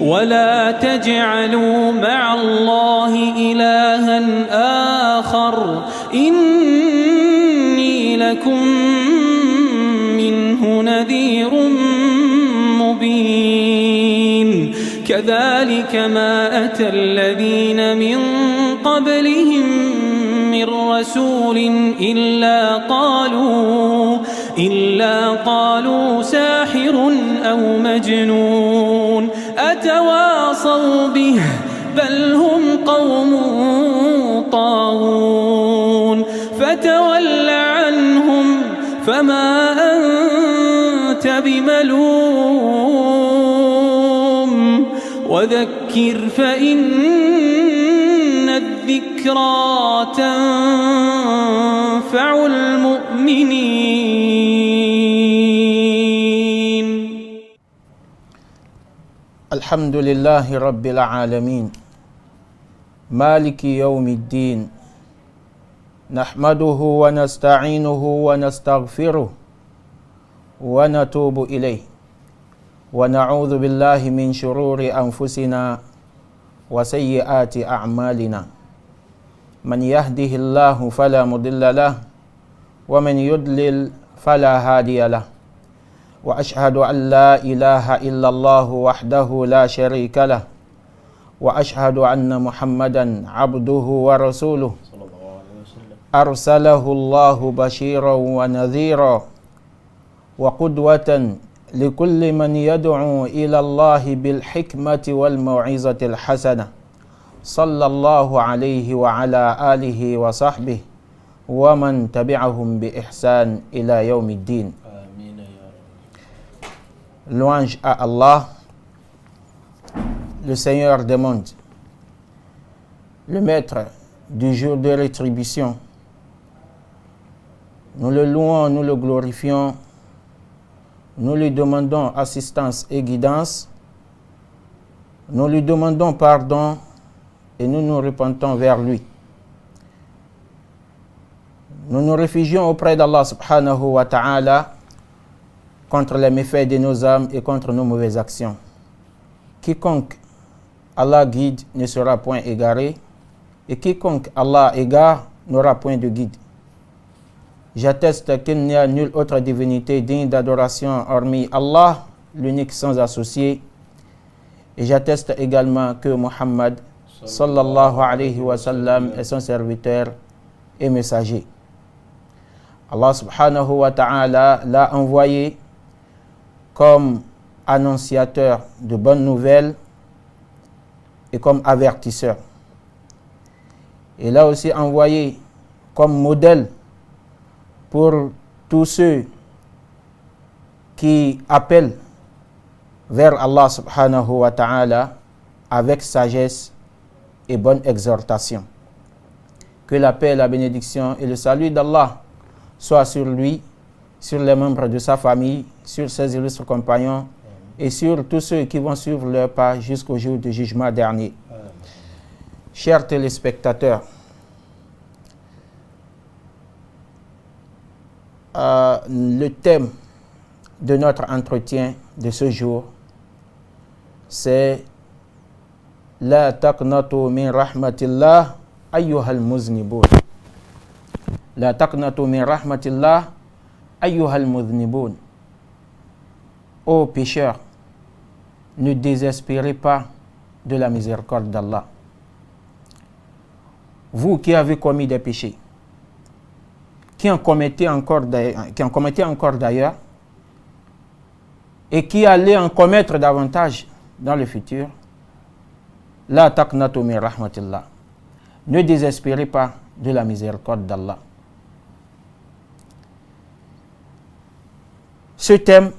ولا تجعلوا مع الله إلها آخر إني لكم منه نذير مبين كذلك ما أتى الذين من قبلهم من رسول إلا قالوا ساحر أو مجنون أتواصوا به بل هم قوم طاغون فتول عنهم فما أنت بملوم وذكر فإن الذكرى تنفع المؤمنين. الحمد لله رب العالمين مالك يوم الدين نحمده ونستعينه ونستغفره ونتوب إليه ونعوذ بالله من شرور أنفسنا وسيئات أعمالنا من يهده الله فلا مضل له ومن يضلل فلا هادي له وأشهد أن لا إله إلا الله وحده لا شريك له وأشهد أن محمدا عبده ورسوله أرسله الله بشيرا ونذيرا وقدوة لكل من يدعو إلى الله بالحكمة والموعظة الحسنة صلى الله عليه وعلى آله وصحبه ومن تبعهم بإحسان إلى يوم الدين. Louange à Allah, le Seigneur des mondes, le Maître du jour de rétribution. Nous le louons, nous le glorifions, nous lui demandons assistance et guidance, nous lui demandons pardon et nous nous repentons vers lui. Nous nous réfugions auprès d'Allah subhanahu wa ta'ala contre les méfaits de nos âmes et contre nos mauvaises actions. Quiconque Allah guide ne sera point égaré, et quiconque Allah égare n'aura point de guide. J'atteste qu'il n'y a nulle autre divinité digne d'adoration hormis Allah, l'unique sans associé. Et j'atteste également que Muhammad sallallahu alayhi wa sallam est son serviteur et messager. Allah subhanahu wa ta'ala l'a envoyé comme annonciateur de bonnes nouvelles et comme avertisseur. Il l'a aussi envoyé comme modèle pour tous ceux qui appellent vers Allah subhanahu wa ta'ala avec sagesse et bonne exhortation. Que la paix, la bénédiction et le salut d'Allah soient sur lui, sur les membres de sa famille, sur ses illustres compagnons et sur tous ceux qui vont suivre leur pas jusqu'au jour du jugement dernier. Chers téléspectateurs, le thème de notre entretien de ce jour, c'est La taqnatu min rahmatillah ayyuhal muznibun. La taqnatu min rahmatillah ayyuhal muznibun. Ô pécheurs, ne désespérez pas de la miséricorde d'Allah. Vous qui avez commis des péchés, qui en commettez encore d'ailleurs, et qui allez en commettre davantage dans le futur, la taqnatu min rahmatillah. Ne désespérez pas de la miséricorde d'Allah. Ce thème,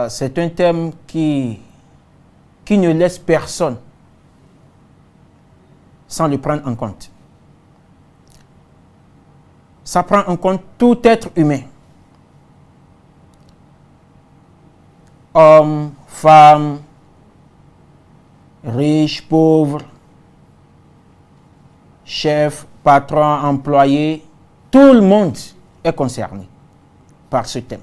c'est un thème qui ne laisse personne sans le prendre en compte. Ça prend en compte tout être humain. Hommes, femmes, riches, pauvres, chefs, patrons, employés, tout le monde est concerné par ce thème.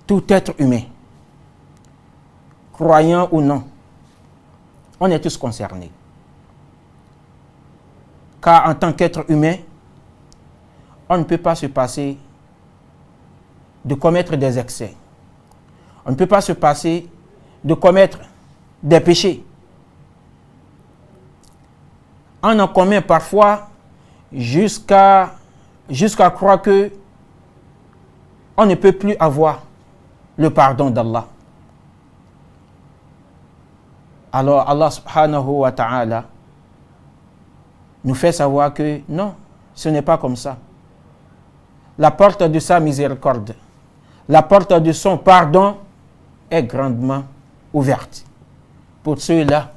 tout être humain, croyant ou non, on est tous concernés. Car en tant qu'être humain, on ne peut pas se passer de commettre des excès. On ne peut pas se passer de commettre des péchés. On en commet parfois jusqu'à croire que on ne peut plus avoir le pardon d'Allah. Alors Allah subhanahu wa ta'ala nous fait savoir que non, ce n'est pas comme ça. La porte de sa miséricorde, la porte de son pardon est grandement ouverte pour ceux-là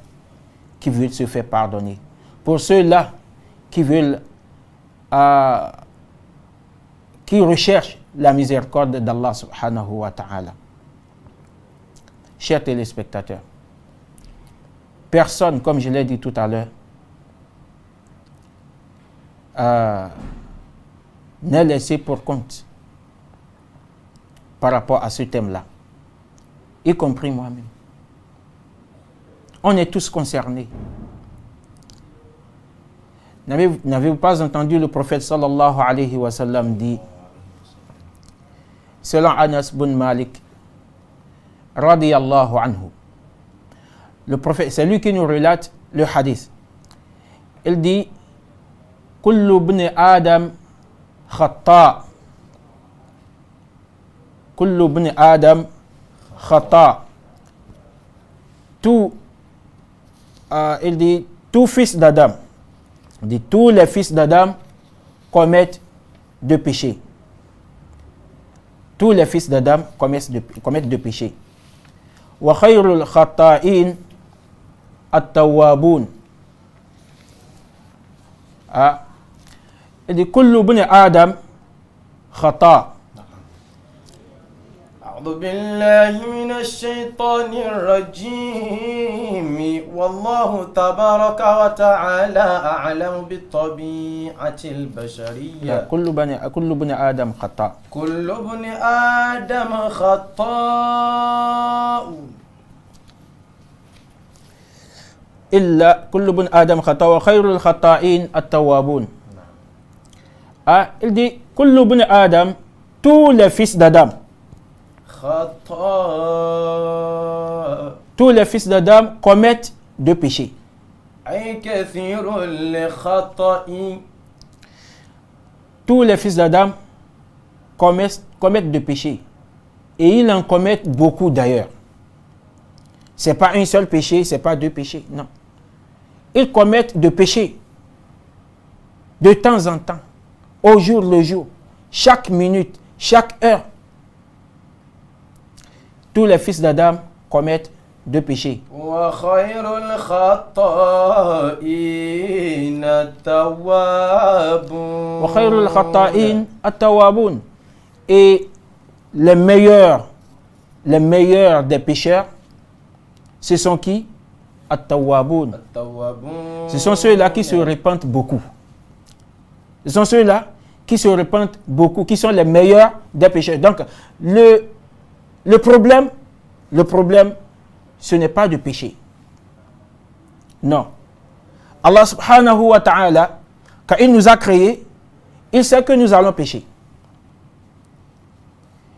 qui veulent se faire pardonner, pour ceux-là qui veulent, qui recherchent la miséricorde d'Allah subhanahu wa ta'ala. Chers téléspectateurs, personne, comme je l'ai dit tout à l'heure, n'est laissé pour compte par rapport à ce thème-là, y compris moi-même. On est tous concernés. N'avez-vous pas entendu le prophète sallallahu alayhi wa sallam dire, selon Anas bin Malik, radiyallahu anhu, le prophète, c'est lui qui nous relate le hadith. Il dit, kullu ibn Adam khata. Kullu ibn Adam khata. Il dit, tout fils d'Adam, dit tous les fils d'Adam commettent de péchés. Tous les fils d'Adam commettent de péchés. Wa khayrul khata'in at-tawwabun. Il dit kullu ibn Adam khata. أعوذ بالله من الشيطان الرجيم والله تبارك وتعالى أعلم بالطبيعة البشرية كل ابن آدم خطاء. كل ابن آدم خطاء إلا كل ابن آدم خطاء وخير الخطائين التوابون. Il dit كل ابن آدم, tous les fils d'Adam. Tous les fils d'Adam commettent de péchés. Tous les fils d'Adam commettent de péchés. Et ils en commettent beaucoup d'ailleurs. Ce n'est pas un seul péché, ce n'est pas deux péchés, non. Ils commettent de péchés de temps en temps, au jour le jour, chaque minute, chaque heure. Tous les fils d'Adam commettent de péchés. Et les meilleurs des pécheurs, ce sont qui? At-tawwabun. Ce sont ceux-là qui se repentent beaucoup. Ce sont ceux-là qui se repentent beaucoup, qui sont les meilleurs des pécheurs. Donc, le problème, ce n'est pas de péché. Non. Allah subhanahu wa ta'ala, quand il nous a créés, il sait que nous allons pécher.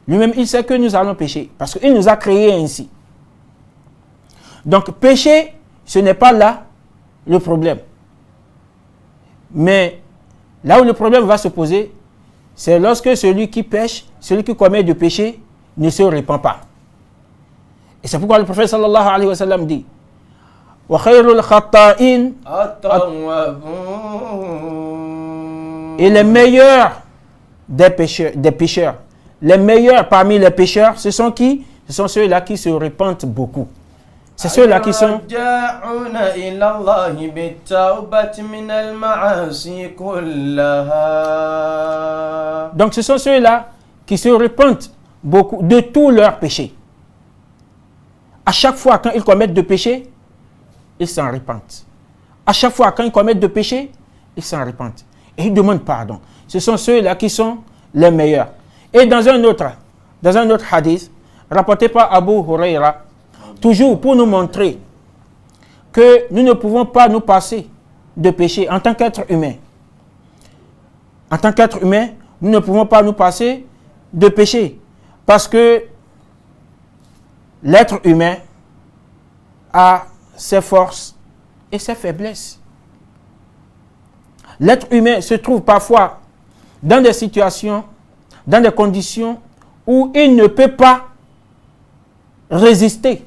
Lui-même, il sait que nous allons pécher, parce qu'il nous a créés ainsi. Donc, pécher, ce n'est pas là le problème. Mais là où le problème va se poser, c'est lorsque celui qui pêche, celui qui commet du péché, ne se répand pas. Et c'est pourquoi le prophète sallallahu alayhi wa sallam dit wa khayrul khata'in et les meilleurs des pécheurs, les meilleurs parmi les pécheurs, ce sont qui? Ce sont ceux-là qui se repentent beaucoup. C'est ceux-là qui sont donc ce sont ceux-là qui se repentent beaucoup de tous leurs péchés. À chaque fois quand ils commettent de péchés, ils s'en repentent. À chaque fois quand ils commettent de péchés, ils s'en repentent. Et ils demandent pardon. Ce sont ceux-là qui sont les meilleurs. Et dans un autre hadith, rapporté par Abu Huraira, toujours pour nous montrer que nous ne pouvons pas nous passer de péché en tant qu'être humain. En tant qu'être humain, nous ne pouvons pas nous passer de péché parce que l'être humain a ses forces et ses faiblesses. L'être humain se trouve parfois dans des situations, dans des conditions où il ne peut pas résister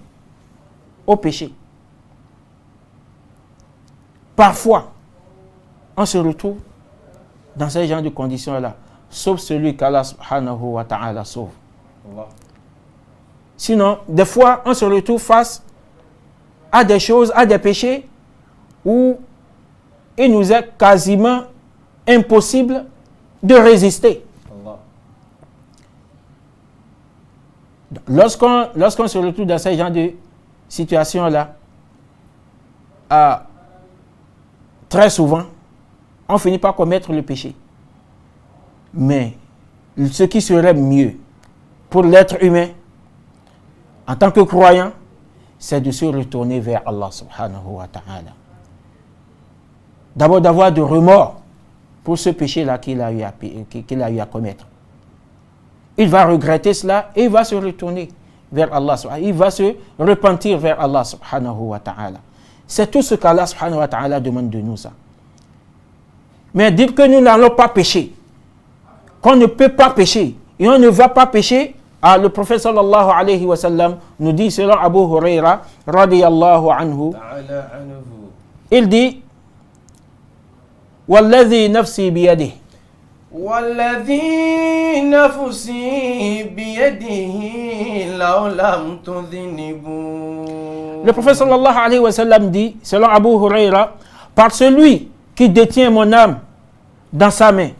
au péché. Parfois, on se retrouve dans ce genre de conditions-là, sauf celui qu'Allah subhanahu wa ta'ala sauve. Sinon, des fois, on se retrouve face à des choses, à des péchés où il nous est quasiment impossible de résister. Lorsqu'on se retrouve dans ce genre de situation-là, très souvent, on finit par commettre le péché. Mais ce qui serait mieux pour l'être humain, en tant que croyant, c'est de se retourner vers Allah subhanahu wa ta'ala. D'abord d'avoir de remords pour ce péché-là qu'il a eu à commettre. Il va regretter cela et il va se retourner vers Allah. Il va se repentir vers Allah subhanahu wa ta'ala. C'est tout ce qu'Allah subhanahu wa ta'ala demande de nous, ça. Mais dire que nous n'allons pas pécher, qu'on ne peut pas pécher, et on ne va pas pécher, le prophète sallallahu alayhi wa sallam nous dit, selon Abu Huraira, radiyallahu anhu, il dit, Walladhi nafsi biyadih. والذي نفسي بيده لو لم تذنبوا. Le prophète sallallahu alayhi wa sallam dit, selon Abu Huraira, par celui qui détient mon âme dans sa main.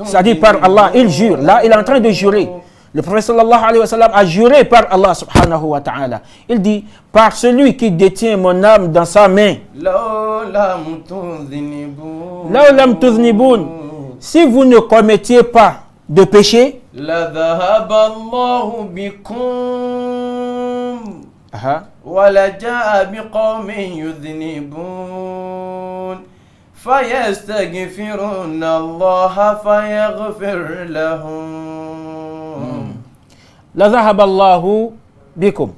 C'est-à-dire par Allah, il jure. Là, il est en train de jurer. Le prophète sallallahu alayhi wa sallam a juré par Allah subhanahu wa ta'ala. Il dit, par celui qui détient mon âme dans sa main. لو لم تذنبوا. لو لم تذنبون. Si vous ne commettiez pas de péché, لذهب الله بكم ولجاء بقوم يذنبون فيستغفرون الله فيغفر لهم. لذهب الله بكم.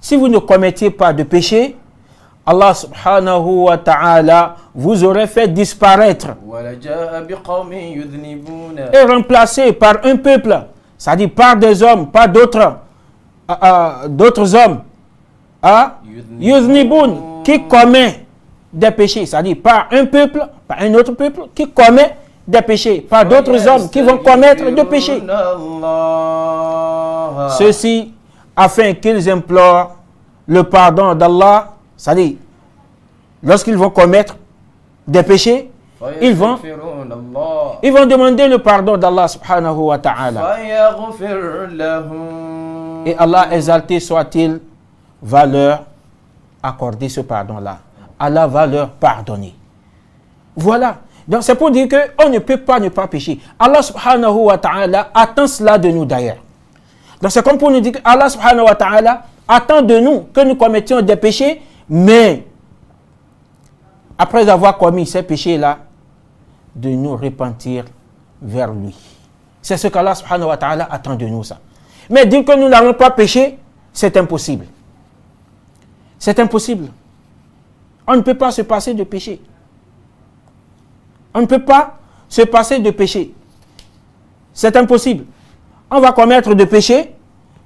Si vous ne commettiez pas de péché, Allah subhanahu wa ta'ala vous aurait fait disparaître et remplacé par un peuple, c'est-à-dire par des hommes, par d'autres hommes, yuznibun, qui commet des péchés, c'est-à-dire par un peuple, par un autre peuple qui commet des péchés, par d'autres hommes qui vont commettre des péchés. Ceci afin qu'ils implorent le pardon d'Allah. C'est-à-dire, lorsqu'ils vont commettre des péchés, ils vont demander le pardon d'Allah subhanahu wa ta'ala. Et Allah exalté soit-il va leur accorder ce pardon-là. Allah va leur pardonner. Voilà. Donc c'est pour dire qu'on ne peut pas ne pas pécher. Allah subhanahu wa ta'ala attend cela de nous d'ailleurs. Donc c'est comme pour nous dire qu'Allah subhanahu wa ta'ala attend de nous que nous commettions des péchés. Mais, après avoir commis ces péchés-là, de nous repentir vers lui. C'est ce qu'Allah subhanahu wa ta'ala attend de nous, ça. Mais dire que nous n'allons pas pécher, c'est impossible. C'est impossible. On ne peut pas se passer de péché. On ne peut pas se passer de péché. C'est impossible. On va commettre de péchés,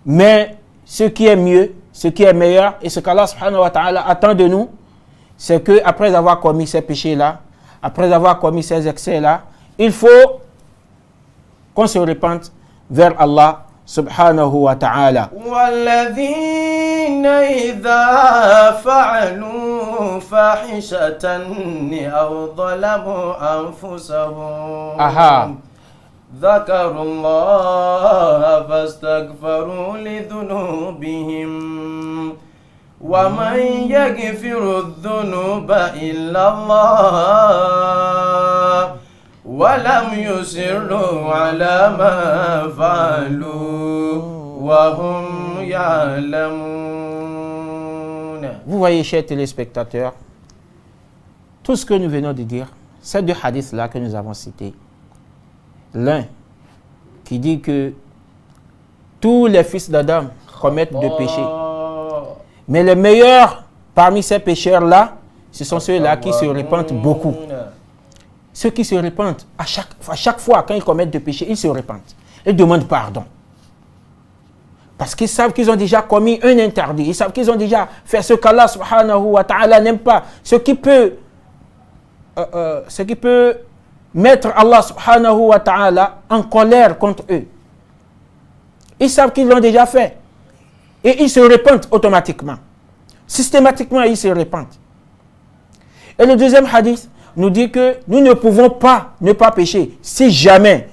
mais ce qui est mieux, ce qui est meilleur et ce qu'Allah subhanahu wa ta'ala attend de nous, c'est qu'après avoir commis ces péchés-là, après avoir commis ces excès-là, il faut qu'on se repente vers Allah subhanahu wa ta'ala. وَالَّذِينَ إِذَا فَعَلُوا فَاحِشَةً أَوْ ظَلَمُوا أَنفُسَهُمْ ذكروا الله فاستغفروا لذنوبهم ومن يغفر الذنوب إلا الله ولم يصروا على ما فعلوا وهم يعلمون. Vous voyez, chers téléspectateurs, tout ce que nous venons de dire, ces deux hadiths-là que nous avons cités, l'un qui dit que tous les fils d'Adam commettent des péchés, mais les meilleurs parmi ces pécheurs-là, ce sont ceux-là qui se repentent beaucoup. Ceux qui se repentent, à chaque fois quand ils commettent des péchés, ils se repentent. Ils demandent pardon. Parce qu'ils savent qu'ils ont déjà commis un interdit. Ils savent qu'ils ont déjà fait ce qu'Allah subhanahu wa ta'ala n'aime pas. Ce qui peut mettre Allah subhanahu wa ta'ala en colère contre eux. Ils savent qu'ils l'ont déjà fait. Et ils se repentent automatiquement. Systématiquement, ils se repentent. Et le deuxième hadith nous dit que nous ne pouvons pas ne pas pécher si jamais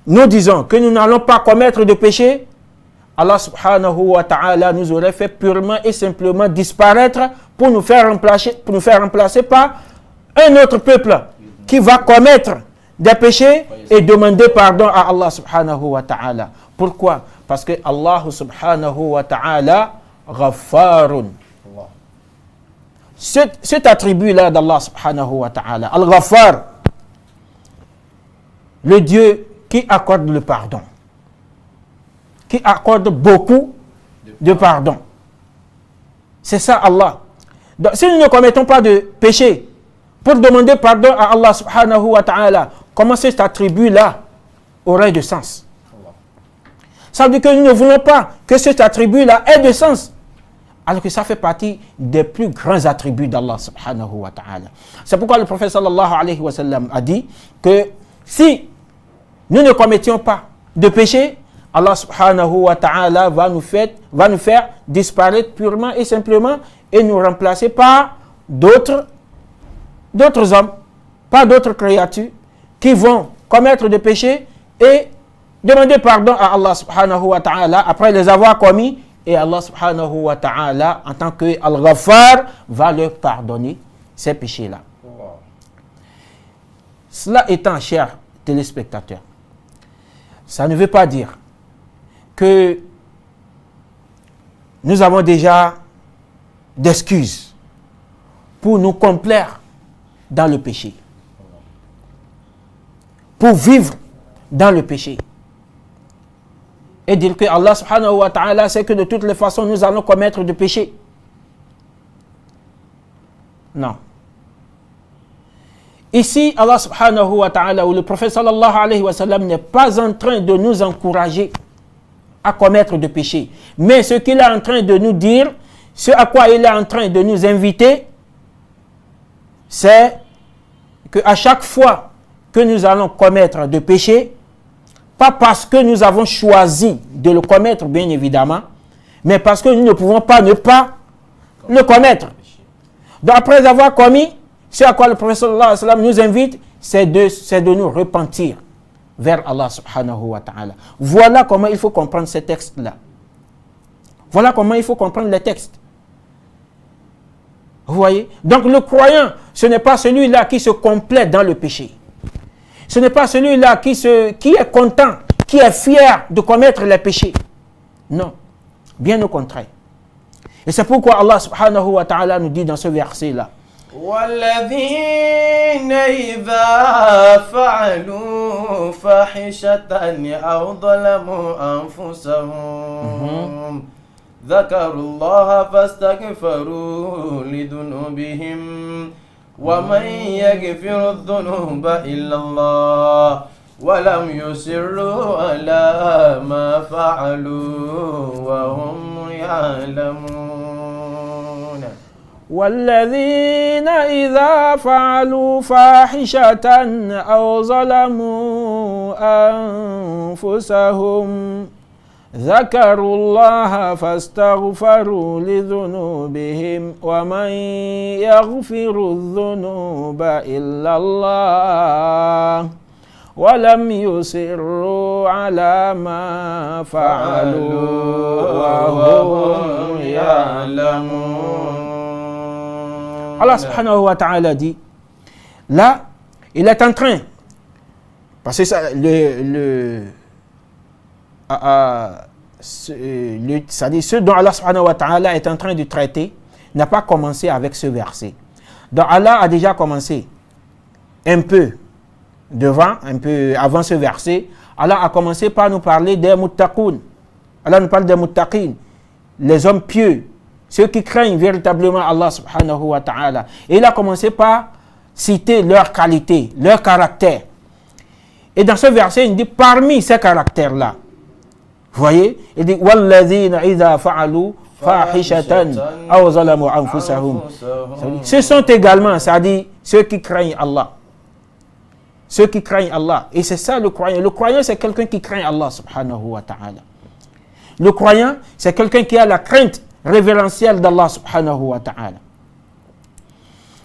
nous disons que nous n'allons pas commettre de péché. Allah subhanahu wa ta'ala nous aurait fait purement et simplement disparaître pour nous faire remplacer par un autre peuple qui va commettre des péchés et demander pardon à Allah subhanahu wa ta'ala. Pourquoi? Parce que Allah subhanahu wa ta'ala Ghaffarun. Cet attribut-là d'Allah subhanahu wa ta'ala, Al-Ghaffar, le Dieu qui accorde le pardon, qui accorde beaucoup de pardon. C'est ça Allah. Donc, si nous ne commettons pas de péché pour demander pardon à Allah subhanahu wa ta'ala, comment cet attribut-là aurait de sens? Ça veut dire que nous ne voulons pas que cet attribut-là ait de sens. Alors que ça fait partie des plus grands attributs d'Allah subhanahu wa ta'ala. C'est pourquoi le prophète sallallahu alayhi wa sallam a dit que si nous ne commettions pas de péché, Allah subhanahu wa ta'ala va nous faire disparaître purement et simplement et nous remplacer par d'autres hommes, par d'autres créatures qui vont commettre des péchés et demander pardon à Allah subhanahu wa ta'ala après les avoir commis. Et Allah subhanahu wa ta'ala, en tant que Al-Ghaffar, va leur pardonner ces péchés-là. Wow. Cela étant, chers téléspectateurs, ça ne veut pas dire que nous avons déjà d'excuses pour nous complaire dans le péché, pour vivre dans le péché. Et dire que Allah subhanahu wa ta'ala sait que de toutes les façons nous allons commettre de péché. Non. Ici, Allah subhanahu wa ta'ala ou le prophète sallallahu alayhi wa sallam n'est pas en train de nous encourager à commettre de péché. Mais ce qu'il est en train de nous dire, ce à quoi il est en train de nous inviter, c'est qu'à chaque fois que nous allons commettre de péché, pas parce que nous avons choisi de le commettre, bien évidemment, mais parce que nous ne pouvons pas ne pas le commettre. Donc après avoir commis, ce à quoi le prophète sallallahu alayhi wa sallam nous invite, c'est de nous repentir vers Allah subhanahu wa ta'ala. Voilà comment il faut comprendre ces textes-là. Voilà comment il faut comprendre les textes. Vous voyez? Donc le croyant, ce n'est pas celui-là qui se complaît dans le péché. Ce n'est pas celui-là qui est content, qui est fier de commettre les péchés. Non, bien au contraire. Et c'est pourquoi Allah subhanahu wa ta'ala nous dit dans ce verset-là, وَالَّذِينَ إِذَا فَعَلُوا فَاحِشَةً أَوْ ظَلَمُوا أَنفُسَهُمْ ذَكَرُوا اللَّهَ فَاسْتَغْفَرُوا لِذُنُوبِهِمْ وَمَنْ يَغْفِرُ الذُّنُوبَ إِلَّا اللَّهُ وَلَمْ يُصِرُّوا عَلَى مَا فَعَلُوا وَهُمْ يَعْلَمُونَ وَالَّذِينَ إِذَا فَعَلُوا فَاحِشَةً أَوْ ظَلَمُوا أَنفُسَهُمْ ذكروا الله فاستغفروا لذنوبهم ومن يغفر الذنوب إلا الله ولم يصروا على ما فعلوا وهم يعلمون. Allah subhanahu wa ta'ala dit, là, il est en train, parce que ça, c'est-à-dire ce dont Allah subhanahu wa ta'ala est en train de traiter n'a pas commencé avec ce verset. Donc Allah a déjà commencé un peu devant, un peu avant ce verset. Allah a commencé par nous parler des muttaqoun. Allah nous parle des muttaqin, les hommes pieux, ceux qui craignent véritablement Allah subhanahu wa ta'ala. Et il a commencé par citer leurs qualités, leur caractère. Et dans ce verset, il dit parmi ces caractères-là, vous voyez, il dit walladhina idha fa'alu fahishatan aw zalamu anfusahum. Ce sont également, c'est-à-dire ceux qui craignent Allah. Ceux qui craignent Allah. Et c'est ça le croyant. Le croyant, c'est quelqu'un qui craint Allah subhanahu wa ta'ala. Le croyant, c'est quelqu'un qui a la crainte révérentielle d'Allah subhanahu wa ta'ala.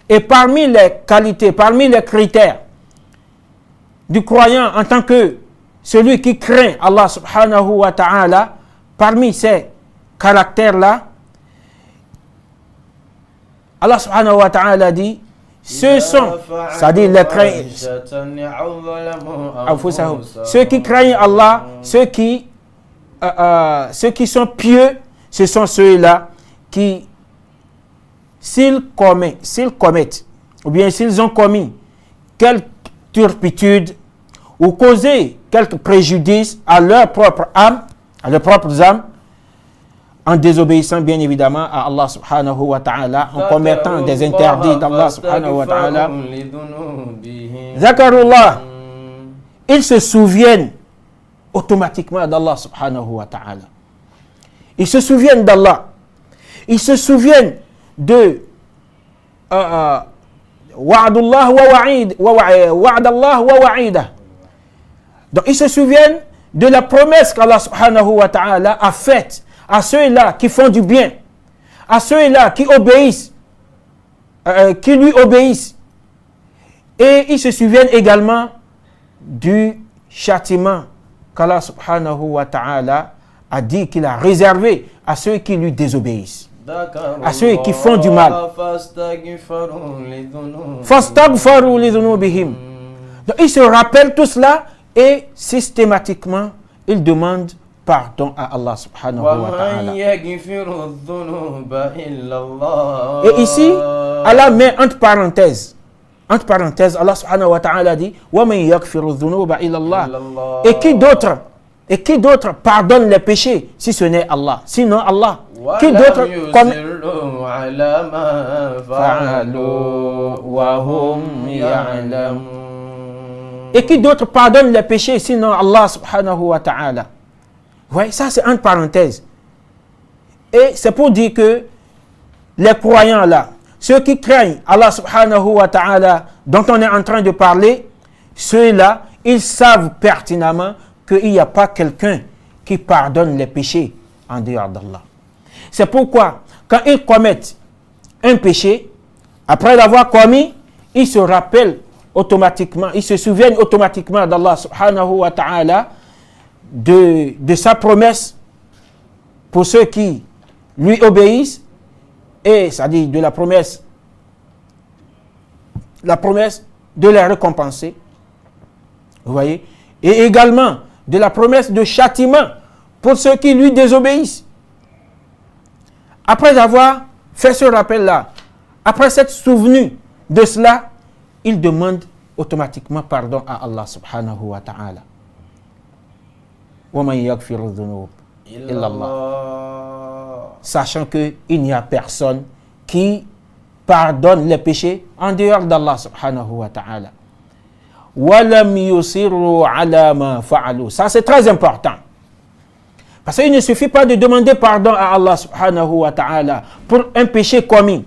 Et parmi les qualités, parmi les critères du croyant en tant que celui qui craint Allah subhanahu wa ta'ala, parmi ces caractères-là, Allah subhanahu wa ta'ala dit, ce sont, c'est-à-dire les craints, ceux qui craignent Allah, ceux qui sont pieux, ce sont ceux-là qui, s'ils commettent, ou bien s'ils ont commis quelque turpitude ou causé quelque préjudice à leur propre âme, à leurs propres âmes, en désobéissant bien évidemment à Allah subhanahu wa ta'ala, en commettant des interdits d'Allah subhanahu wa ta'ala. Zakarullah, ils se souviennent automatiquement d'Allah subhanahu wa ta'ala. Ils se souviennent d'Allah. Ils se souviennent de wa'adullah wa'adallah wa wa'idah. Donc ils se souviennent de la promesse qu'Allah subhanahu wa ta'ala a faite à ceux-là qui font du bien, à ceux-là qui obéissent, qui lui obéissent. Et ils se souviennent également du châtiment qu'Allah subhanahu wa ta'ala a dit qu'il a réservé à ceux qui lui désobéissent, à ceux qui font du mal. Fastaghfaru li dhunubihim. Donc ils se rappellent tout cela et systématiquement ils demandent pardon à Allah subhanahu wa ta'ala. Et ici, Allah met entre parenthèses, Allah subhanahu wa ta'ala dit وَمَنْ يَغْفِرُ الذُّنُوبَ إِلَّا اللَّهِ. Et qui d'autre pardonne les péchés si ce n'est Allah, sinon Allah. Qui d'autre et qui d'autre pardonne les péchés sinon Allah subhanahu wa ta'ala. Oui, ça c'est entre parenthèses. Et c'est pour dire que les croyants là, ceux qui craignent Allah subhanahu wa ta'ala dont on est en train de parler, ceux-là, ils savent pertinemment qu'il n'y a pas quelqu'un qui pardonne les péchés en dehors d'Allah. C'est pourquoi, quand ils commettent un péché, après l'avoir commis, ils se rappellent automatiquement, ils se souviennent automatiquement d'Allah subhanahu wa ta'ala, de sa promesse pour ceux qui lui obéissent, et c'est-à-dire de la promesse de les récompenser, vous voyez, et également de la promesse de châtiment pour ceux qui lui désobéissent. Après avoir fait ce rappel-là, après s'être souvenu de cela, il demande automatiquement pardon à Allah subhanahu wa ta'ala. وَمَنْ يَغْفِرُ الذُّنُوبَ إِلَّا اللَّهِ. Sachant qu'il n'y a personne qui pardonne les péchés en dehors d'Allah subhanahu wa ta'ala. وَلَمْ يُصِرُّوا عَلَى مَا فَعَلُوا. Ça c'est très important. Parce qu'il ne suffit pas de demander pardon à Allah subhanahu wa ta'ala pour un péché commis.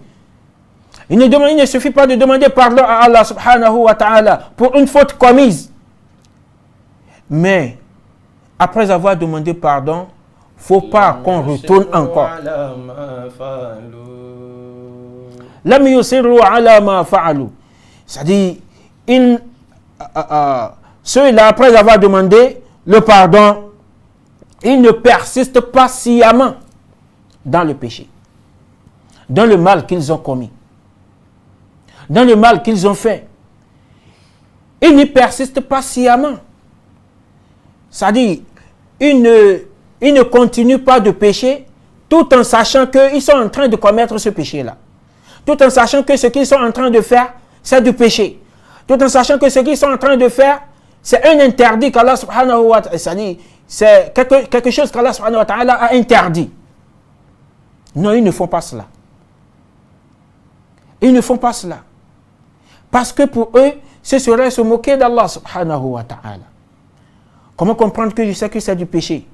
Il ne suffit pas de demander pardon à Allah subhanahu wa ta'ala pour une faute commise. Mais après avoir demandé pardon, il ne faut pas qu'on retourne encore. Lam yusirru ala ma fa'alu. C'est-à-dire, ceux-là, après avoir demandé le pardon, ils ne persistent pas sciemment dans le péché, dans le mal qu'ils ont commis, dans le mal qu'ils ont fait. Ils ne persistent pas sciemment. C'est-à-dire, ils ne continuent pas de pécher tout en sachant qu'ils sont en train de commettre ce péché-là. Tout en sachant que ce qu'ils sont en train de faire, c'est du péché. Tout en sachant que ce qu'ils sont en train de faire, c'est un interdit qu'Allah subhanahu wa ta'ala, c'est quelque chose qu'Allah subhanahu wa ta'ala a interdit. Non, ils ne font pas cela. Ils ne font pas cela. Parce que pour eux, ce serait se moquer d'Allah subhanahu wa ta'ala. Comment comprendre que je sais que c'est du péché?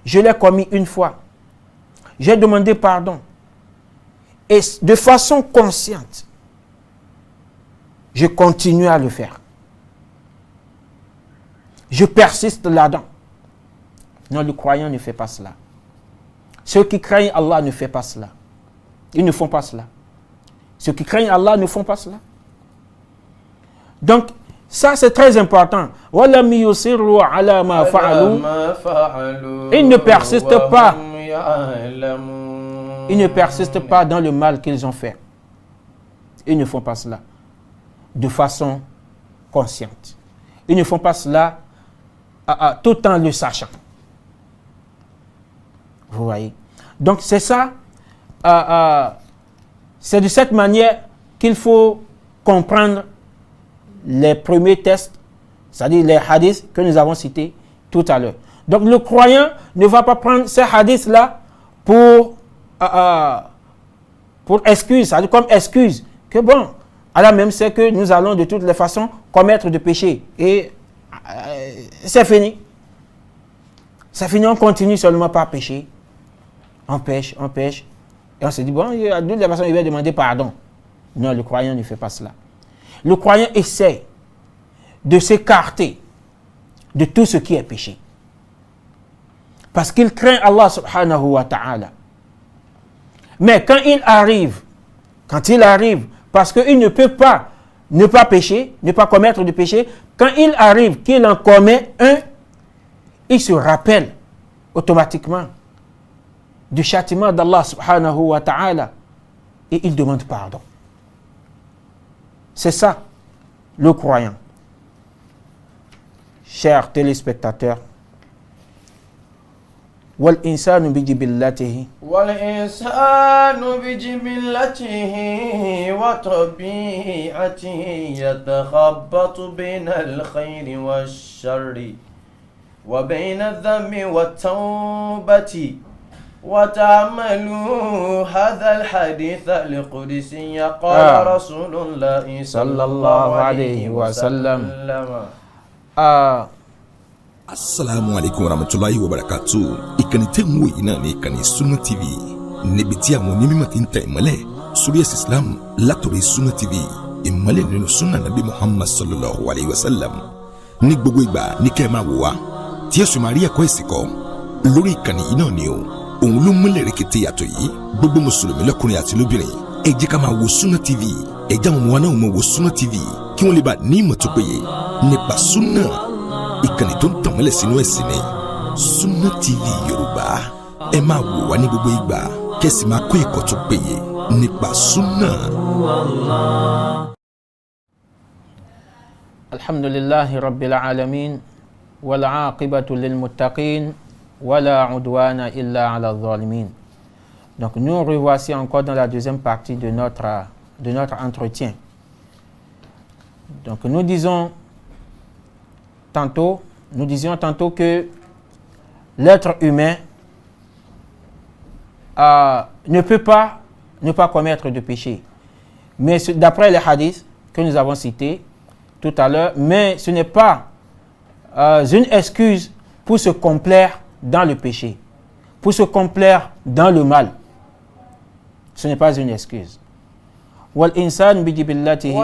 Je l'ai commis une fois. J'ai demandé pardon. Et de façon consciente, je continue à le faire. Je persiste là-dedans. Non, le croyant ne fait pas cela. Ceux qui craignent Allah ne font pas cela. Ils ne font pas cela. Ceux qui craignent Allah ne font pas cela. Donc, ça c'est très important. Ils ne persistent pas. Ils ne persistent pas dans le mal qu'ils ont fait. Ils ne font pas cela de façon consciente. Ils ne font pas cela tout en le sachant. Vous voyez? Donc c'est ça. C'est de cette manière qu'il faut comprendre les premiers textes, c'est-à-dire les hadiths que nous avons cités tout à l'heure. Donc le croyant ne va pas prendre ces hadiths-là pour excuse, c'est-à-dire comme excuse, que bon, Allah même sait que nous allons de toutes les façons commettre de péché. Et c'est fini. C'est fini, on continue seulement par pécher. On pêche. Et on se dit, bon, de toute façon, il va demander pardon. Non, le croyant ne fait pas cela. Le croyant essaie de s'écarter de tout ce qui est péché. Parce qu'il craint Allah subhanahu wa ta'ala. Mais quand il arrive, parce qu'il ne peut pas ne pas pécher, ne pas commettre de péché, quand il arrive qu'il en commet un, il se rappelle automatiquement du châtiment d'Allah subhanahu wa ta'ala et il demande pardon. C'est ça, le croyant. Chers téléspectateurs, والإنسان بجبلته وطبيعته يتخبط بين الخير والشر وبين الذنب والتوبة وتعملوا هذا الحديث القدسي قال رسول الله صلى الله عليه وسلم. Assalamu alaikum warahmatullahi wabarakatuh. Ìkànnì tẹ́ ń wò yìí náà ní ìkànnì Sunna TV. Níbi tí àwọn onímọ̀ ti ń tẹ ìmọ́lẹ̀ sórí ẹ̀sìn Islam látòrí Sunna TV. Ìmọ́lẹ̀ nínú Sunna Nabi Muhammad sallallahu alayhi wa sallam. Ní gbogbo ìgbà ní kẹ́ ẹ máa wò wá. Tí ẹ sì máa rí ẹ̀kọ́ ẹ̀sìn kọ́. Lórí ìkànnì yìí náà ni o. Òun ló múlẹ̀ rẹ̀kẹ̀tẹ̀ yàtọ̀ yìí. Gbogbo mùsùlùmí lọ́kùnrin àti lóbìnrin. Ẹ jẹ́ ká máa wo Sunna TV. Ẹ jẹ́ àwọn ọmọ wa náà máa wo Sunna TV. Kí wọ́n lè bá ní ìmọ̀ tó péye nípa Sunna. Ìkànnì tó ń tàn mọ́lẹ̀ sínú ẹ̀sìn ni Sunna TV Yorùbá. Ẹ máa wò wá ní gbogbo ìgbà kẹ́sì máa kọ́ ẹ̀kọ́ tó péye nípa Sunna. Alhamdulillahi rabbil alamin wal aqibatu lil muttaqin wala udwana illa ala zalimin. Donc nous revoici encore dans la deuxième partie de notre entretien. Donc nous disions tantôt que l'être humain ne peut pas ne pas commettre de péché. Mais d'après les hadiths que nous avons cités tout à l'heure, mais ce n'est pas une excuse pour se complaire dans le péché, pour se complaire dans le mal. Ce n'est pas une excuse. والإنسان بجبلته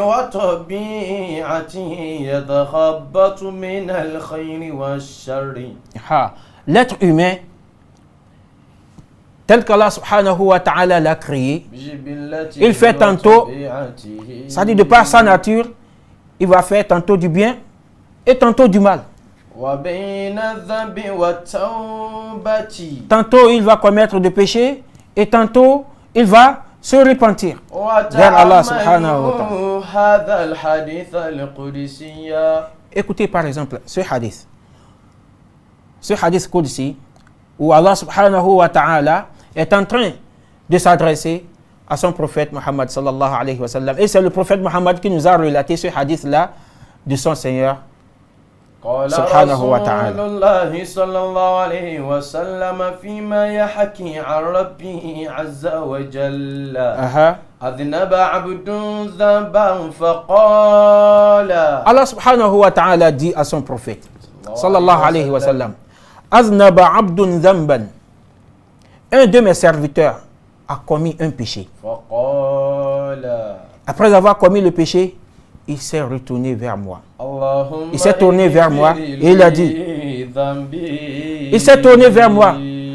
وطبيعته يتخبط من الخير والشر. L'être humain tel qu'Allah subhanahu wa ta'ala l'a créé, il fait tantôt, c'est-à-dire de par sa nature, il va faire tantôt du bien et tantôt du mal. Tantôt il va commettre des péchés et tantôt il va se repentir vers Allah subhanahu wa ta'ala. هذا الحديث القدسي. Écoutez par exemple ce hadith Qudsi, où Allah subhanahu wa ta'ala est en train de s'adresser à son prophète Muhammad sallallahu alayhi wa sallam. Et c'est le prophète Muhammad qui nous a relaté ce hadith-là de son Seigneur subhanahu wa ta'ala. قال رسول الله صلى الله عليه وسلم فيما يحكي عن ربه عز وجل أذنب عبد ذنبا فقال. Allah subhanahu wa ta'ala dit à son prophète sallallahu alayhi wa sallam, Aznaba abdun dhanban, un de mes serviteurs a commis un péché. Après avoir commis le péché, il s'est retourné vers moi. Il s'est tourné vers moi et il a dit, il s'est tourné vers moi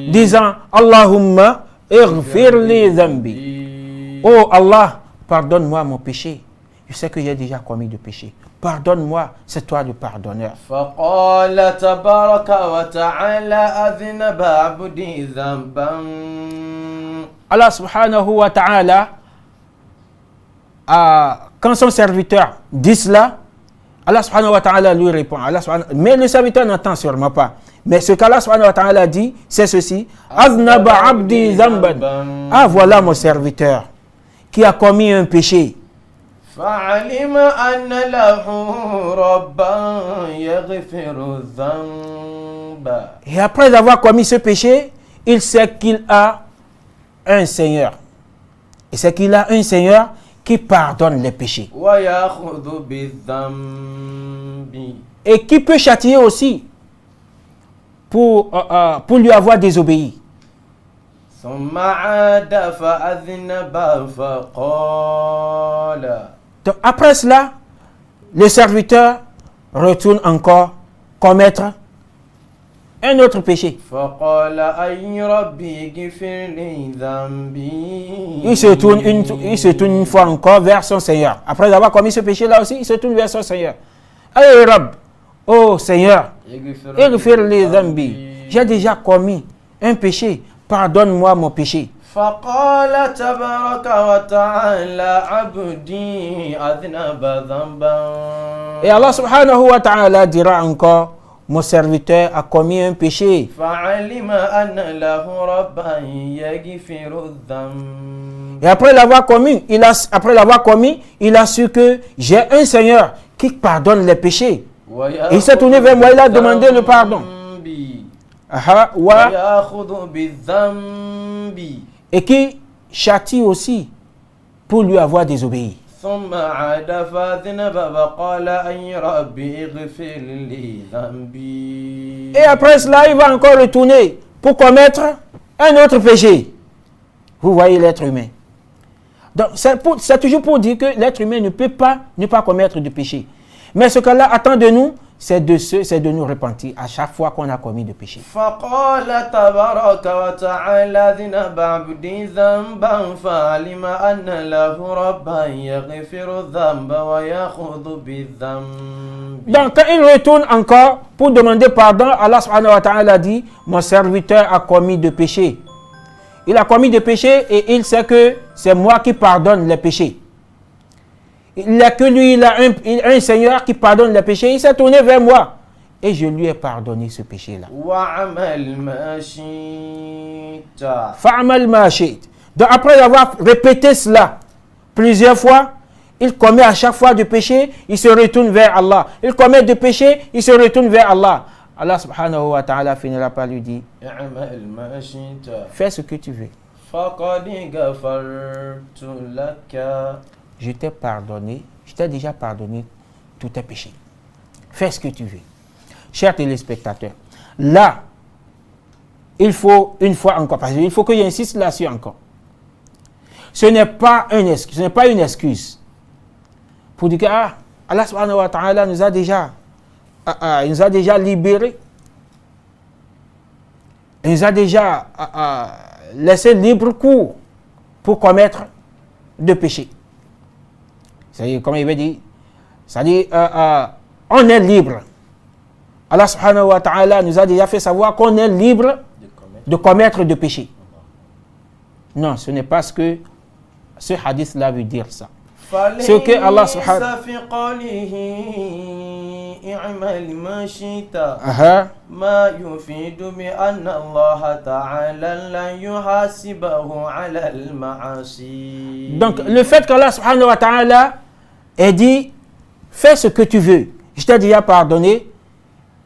disant, Allahumma ighfir li dhanbi. Oh Allah, pardonne-moi mon péché. Je sais que j'ai déjà commis de péché. Pardonne-moi, c'est toi le pardonneur. فقال تبارك وتعالى أذنب عبدي ذنبا. Allah subhanahu wa ta'ala, quand son serviteur dit cela, Allah subhanahu wa ta'ala lui répond. Mais le serviteur n'entend sûrement pas. Mais ce qu'Allah subhanahu wa ta'ala dit, c'est ceci. Aznaba abdi dhanban. Ah, voilà mon serviteur qui a commis un péché. فعلم أن له ربا يغفر الذنب. Et après avoir commis ce péché, il sait qu'il a un Seigneur. Et c'est qu'il a un Seigneur qui pardonne les péchés. ويأخذ بالذنب. Et qui peut châtier aussi pour lui avoir désobéi. ثم عاد فأذنب فقال. Donc après cela, le serviteur retourne encore commettre un autre péché. فقال أي ربي اغفر لي ذنبي. Il se tourne une fois encore vers son Seigneur. Après avoir commis ce péché-là aussi, il se tourne vers son Seigneur. Aïe Rab, oh Seigneur, ighfir li dhanbi. J'ai déjà commis un péché. Pardonne-moi mon péché. فقال تبارك وتعالى عبدي أذنب ذنبا. Et Allah subhanahu wa ta'ala dira encore, mon serviteur a commis un péché. فعلم أن له ربا يغفر الذنب. Et après l'avoir commis, il a su que j'ai un Seigneur qui pardonne les péchés. Et il s'est tourné vers moi, il a demandé le pardon. Et qui châtie aussi pour lui avoir désobéi. Et après cela, il va encore retourner pour commettre un autre péché. Vous voyez l'être humain. Donc, c'est toujours pour dire que l'être humain ne peut pas ne pas commettre de péché. Mais ce qu'Allah attend de nous, c'est de nous repentir à chaque fois qu'on a commis de péché. فقال تبارك وتعالى ذنب عبدي ذنبا فعلم أن له ربا يغفر الذنب ويأخذ بالذنب. Donc quand il retourne encore pour demander pardon, Allah subhanahu wa ta'ala dit, mon serviteur a commis de péché. Il a commis de péché et il sait que c'est moi qui pardonne les péchés. Il n'y a que lui, il a un Seigneur qui pardonne les péchés. Il s'est tourné vers moi et je lui ai pardonné ce péché-là. Fa'amal ma shi'ta. Donc après avoir répété cela plusieurs fois, il commet à chaque fois du péché, il se retourne vers Allah. Il commet du péché, il se retourne vers Allah. Allah subhanahu wa ta'ala finira par lui dire, fais ce que tu veux. Je t'ai pardonné, je t'ai déjà pardonné tous tes péchés. Fais ce que tu veux. Chers téléspectateurs, là, il faut une fois encore, parce qu'il faut que j'insiste là-dessus encore. Ce n'est pas une excuse pour dire que Allah subhanahu wa ta'ala nous a déjà libérés. Il nous a déjà laissé libre cours pour commettre de péchés. C'est-à-dire, comme il veut dire, c'est-à-dire, on est libre. Allah subhanahu wa ta'ala nous a déjà fait savoir qu'on est libre de commettre de péchés. Non, ce n'est pas ce que ce hadith-là veut dire ça. Ce que Allah subhanahu wa ta'ala ما يفيد بأن الله تعالى لا يحاسبه على المعاصي. Donc le fait qu'Allah subhanahu wa ta'ala ait dit fais ce que tu veux, je t'ai déjà pardonné,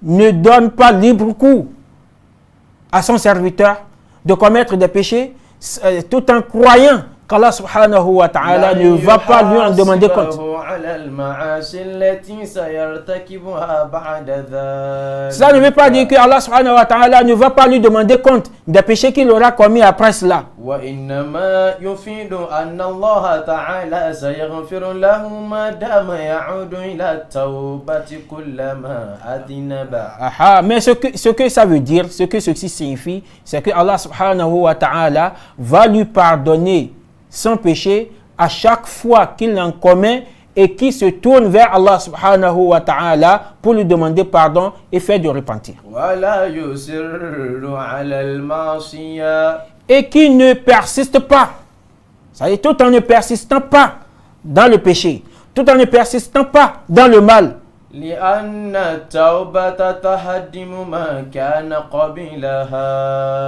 ne donne pas libre cours à son serviteur de commettre des péchés tout en croyant qu'Allah subhanahu wa ta'ala ne va pas lui en demander compte. Ça ne veut pas dire que Allah subhanahu wa ta'ala ne va pas lui demander compte des péchés qu'il aura commis après cela. Mais ce que ça veut dire, ce que ceci signifie, c'est que Allah subhanahu wa ta'ala va lui pardonner son péché à chaque fois qu'il en commet et qu'il se tourne vers Allah subhanahu wa ta'ala pour lui demander pardon et faire du repentir. Et qui ne persiste pas, ça veut dire tout en ne persistant pas dans le péché, tout en ne persistant pas dans le mal.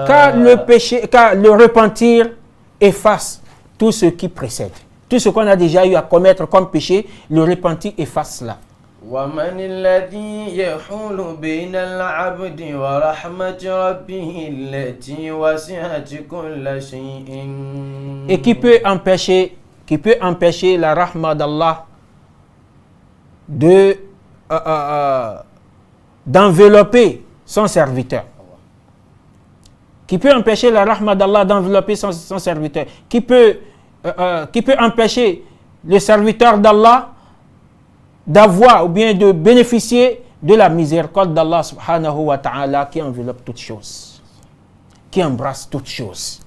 Car le repentir efface tout ce qui précède. Tout ce qu'on a déjà eu à commettre comme péché, le repentir efface cela. Et qui peut empêcher la rahma d'Allah d'envelopper son serviteur. Qui peut empêcher la rahma d'Allah d'envelopper son serviteur. Qui peut empêcher le serviteur d'Allah d'avoir ou bien de bénéficier de la miséricorde d'Allah subhanahu wa ta'ala qui enveloppe toutes choses, qui embrasse toutes choses.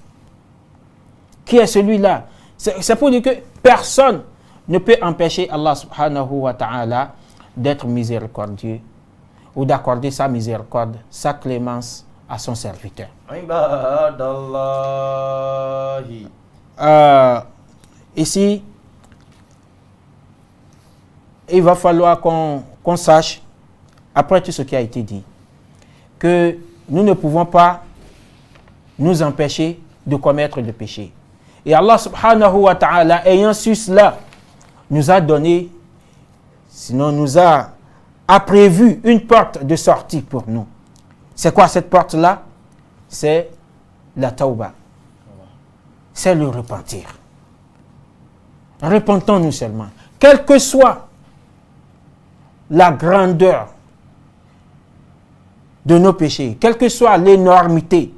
Qui est celui-là? C'est pour dire que personne ne peut empêcher Allah subhanahu wa ta'ala d'être miséricordieux ou d'accorder sa miséricorde, sa clémence à son serviteur. Ici, il va falloir qu'on sache, après tout ce qui a été dit, que nous ne pouvons pas nous empêcher de commettre des péchés. Et Allah subhanahu wa ta'ala, ayant su cela, nous a donné, sinon nous a prévu une porte de sortie pour nous. C'est quoi cette porte-là? C'est la tauba. C'est le repentir. Repentons-nous seulement. Quelle que soit la grandeur de nos péchés, quelle que soit l'énormité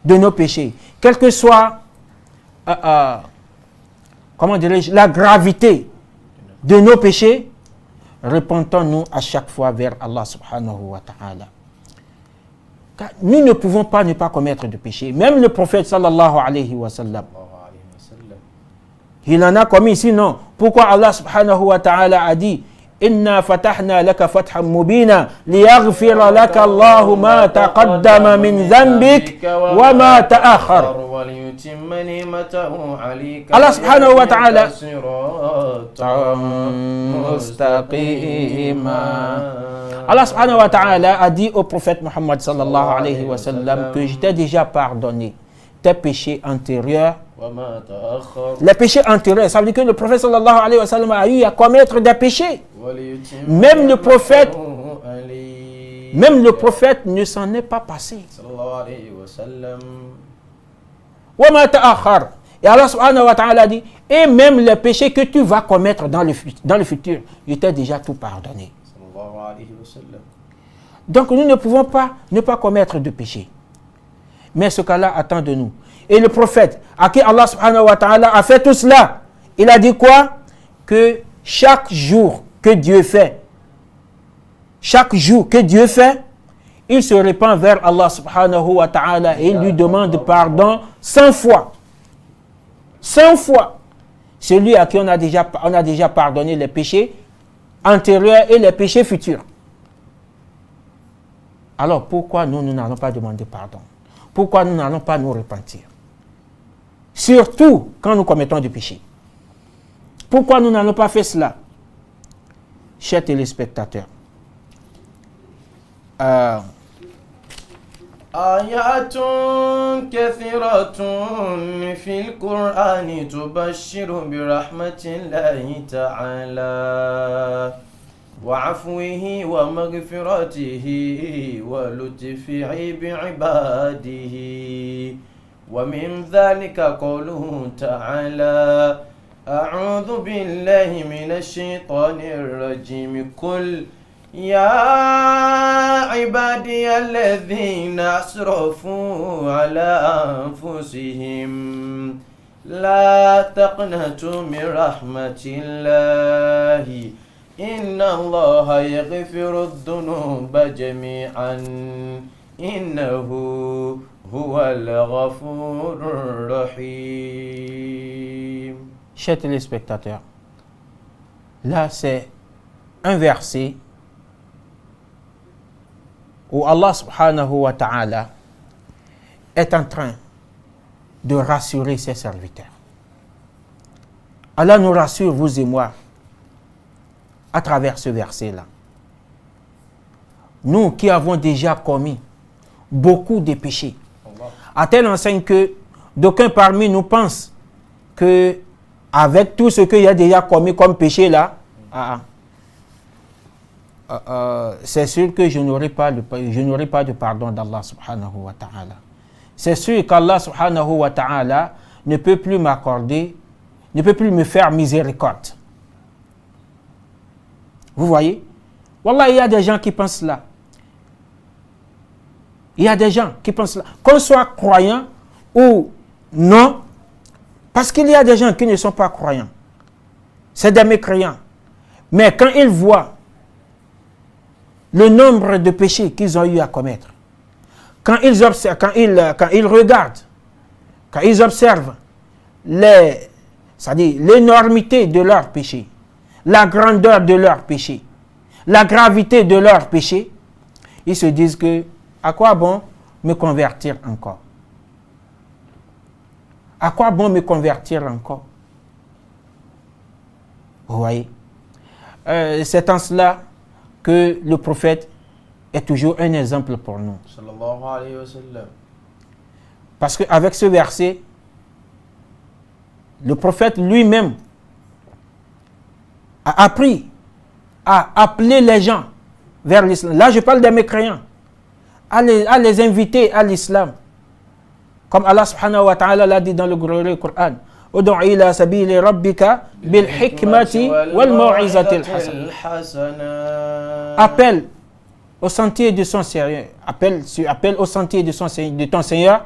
de nos péchés, quelle que soit la gravité de nos péchés, repentons-nous à chaque fois vers Allah subhanahu wa ta'ala. Car nous ne pouvons pas ne pas commettre de péché. Même le prophète sallallahu alayhi wa sallam, il en a commis, sinon pourquoi Allah subhanahu wa ta'ala a dit Inna fatahna laka fathan mubina liyaghfira laka Allahu ma taqaddama min dhanbik wa ma ta'akhkhar. Allah subhanahu wa ta'ala Allah subhanahu wa ta'ala a dit au prophète Muhammad sallallahu alayhi wa sallam que je t'ai déjà pardonné tes péchés antérieurs. Les péchés antérieurs, ça veut dire que le prophète sallallahu alayhi wa sallam a eu à commettre des péchés. Même le prophète ne s'en est pas passé. Et Allah subhanahu wa ta'ala dit, et même les péchés que tu vas commettre dans le futur, je t'ai déjà tout pardonné. Donc nous ne pouvons pas ne pas commettre de péché. Mais ce qu'Allah attend de nous. Et le prophète, à qui Allah subhanahu wa ta'ala a fait tout cela, il a dit quoi? Que chaque jour que Dieu fait, il se répand vers Allah subhanahu wa ta'ala et il lui demande pardon 100 fois. 100 fois. Celui à qui on a déjà pardonné les péchés antérieurs et les péchés futurs. Alors pourquoi nous n'allons pas demander pardon? Pourquoi nous n'allons pas nous repentir? Surtout quand nous commettons du péché. Pourquoi nous n'allons pas faire cela? Chers téléspectateurs, آيات كثيرة في القرآن تبشر برحمة الله تعالى وعفوه ومغفرته ولطفه بعباده ومن ذلك قوله تعالى أعوذ بالله من الشيطان الرجيم قل يا عبادي الذين أسرفوا على أنفسهم لا تقنطوا من رحمة الله إن الله يغفر الذنوب جميعا إنه هو الغفور الرحيم. Chers téléspectateurs, là c'est un verset où Allah subhanahu wa ta'ala est en train de rassurer ses serviteurs. Allah nous rassure, vous et moi, à travers ce verset-là. Nous qui avons déjà commis beaucoup de péchés, à telle enseigne que d'aucuns parmi nous pensent que avec tout ce qu'il y a déjà commis comme péché là, c'est sûr que je n'aurai pas de pardon d'Allah subhanahu wa ta'ala. C'est sûr qu'Allah subhanahu wa ta'ala ne peut plus m'accorder, ne peut plus me faire miséricorde. Vous voyez? Wallah, il y a des gens qui pensent là. Il y a des gens qui pensent là. Qu'on soit croyant ou non, parce qu'il y a des gens qui ne sont pas croyants. C'est des mécréants. Mais quand ils voient le nombre de péchés qu'ils ont eu à commettre, quand ils observent, quand ils regardent, quand ils observent c'est-à-dire l'énormité de leurs péchés, la grandeur de leurs péchés, la gravité de leurs péchés, ils se disent que à quoi bon me convertir encore? À quoi bon me convertir encore? Vous voyez? C'est en cela que le prophète est toujours un exemple pour nous. Sallallahu alayhi wa sallam. Parce qu'avec ce verset, le prophète lui-même a appris à appeler les gens vers l'islam. Là, je parle des mécréants. À les inviter à l'islam. Comme Allah subhanahu wa ta'ala l'a dit dans le glorieux Coran. Ud'u ila sabili rabbika bil hikmati wal mau'izati al hasana. Appelle au sentier de son Seigneur. Appelle au sentier de ton Seigneur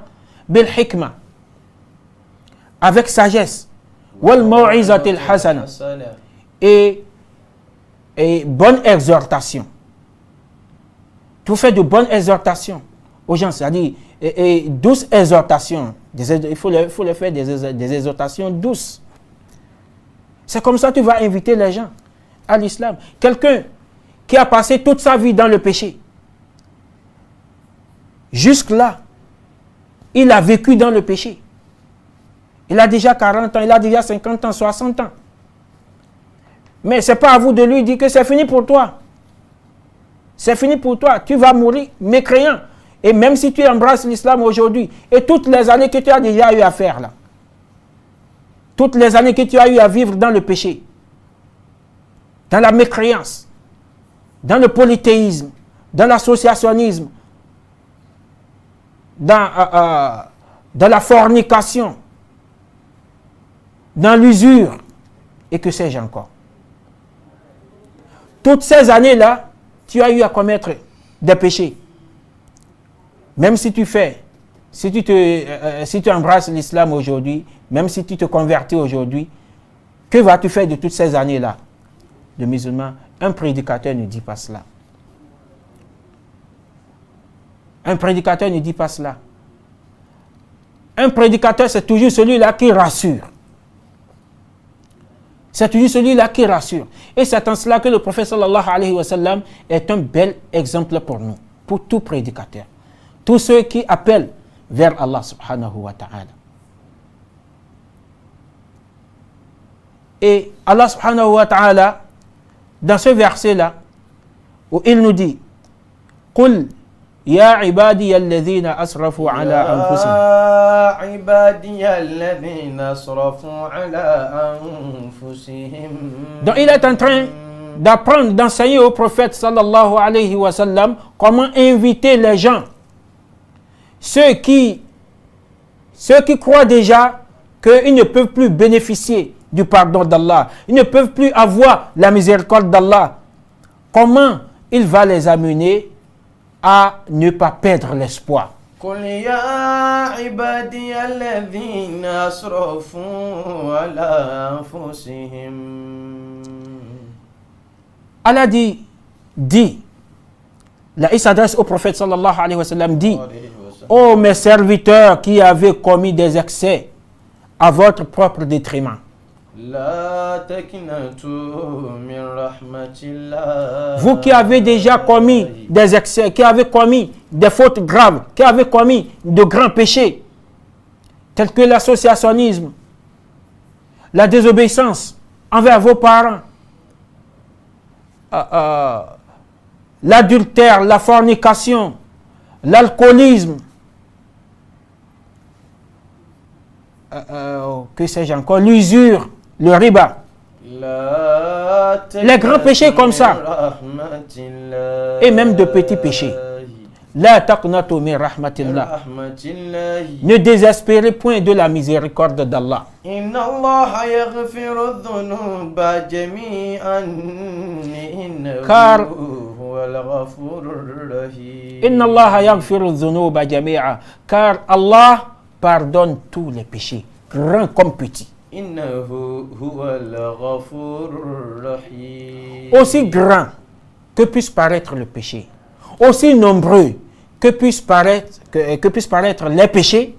bil hikma. Avec sagesse. Wal mau'izati al hasana. Et bonne exhortation. Tout fait de bonnes exhortations aux gens, c'est-à-dire et douces exhortations. Il faut le faire des exhortations douces. C'est comme ça que tu vas inviter les gens à l'islam. Quelqu'un qui a passé toute sa vie dans le péché, jusque-là, il a vécu dans le péché. Il a déjà 40 ans, il a déjà 50 ans, 60 ans. Mais ce n'est pas à vous de lui dire que c'est fini pour toi. C'est fini pour toi. Tu vas mourir mécréant. Et même si tu embrasses l'islam aujourd'hui, et toutes les années que tu as déjà eu à faire là, toutes les années que tu as eu à vivre dans le péché, dans la mécréance, dans le polythéisme, dans l'associationnisme, dans la fornication, dans l'usure, et que sais-je encore. Toutes ces années-là, tu as eu à commettre des péchés. Même si tu embrasses l'islam aujourd'hui, même si tu te convertis aujourd'hui, que vas-tu faire de toutes ces années-là? Le musulman, un prédicateur ne dit pas cela. Un prédicateur ne dit pas cela. Un prédicateur, c'est toujours celui-là qui rassure. C'est toujours celui-là qui rassure. Et c'est en cela que le prophète sallallahu alayhi wa sallam est un bel exemple pour nous, pour tout prédicateur. Tous ceux qui appellent vers Allah subhanahu wa ta'ala. Et Allah subhanahu wa ta'ala, dans ce verset-là, où il nous dit قل يا عبادي الذين أسرفوا على أنفسهم يا عبادي الذين أسرفوا على أنفسهم. Donc il est en train d'apprendre, d'enseigner au prophète sallallahu alayhi wa sallam comment inviter les gens, ceux qui croient déjà qu'ils ne peuvent plus bénéficier du pardon d'Allah, ils ne peuvent plus avoir la miséricorde d'Allah. Comment il va les amener à ne pas perdre l'espoir? قل يا عبادي الذين أسرفوا على أنفسهم. Allah dit, là il s'adresse au prophète sallallahu alayhi wa sallam, dit, ô mes serviteurs qui avez commis des excès à votre propre détriment. لا تقنطوا من رحمة الله. Vous qui avez déjà commis des excès, qui avez commis des fautes graves, qui avez commis de grands péchés, tels que l'associationnisme, la désobéissance envers vos parents, l'adultère, la fornication, l'alcoolisme, que sais-je encore, l'usure, le riba, les grands péchés comme ça, et même de petits péchés. La taqnatu min rahmatillah. Ne désespérez point de la miséricorde d'Allah. Inna Allah yaghfiru dhunuba jami'an Car huwal ghafurur rahim. Inna Allah yaghfiru dhunuba jami'a. Car Allah pardonne tous les péchés, grands comme petits. Innahu huwal ghafurur rahim. Aussi grand que puisse paraître le péché, aussi nombreux que puissent paraître les péchés,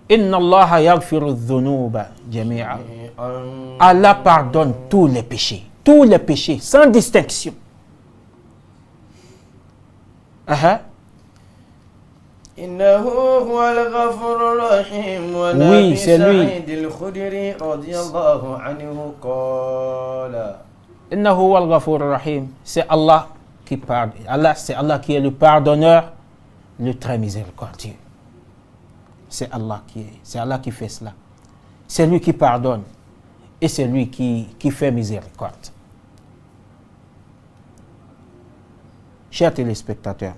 Inna Allah yaghfiru dhunuba jami'a. Allah pardonne tous les péchés, sans distinction. Innahu huwal ghafurur rahim. Wa Oui, c'est lui. Sa'id al-Khudri radiyallahu anhu qala. Innahu huwal ghafurur rahim. C'est Allah qui pardonne. C'est Allah qui est le pardonneur, le très miséricordieux. C'est Allah qui fait cela. C'est lui qui pardonne et c'est lui qui fait miséricorde. Chers téléspectateurs,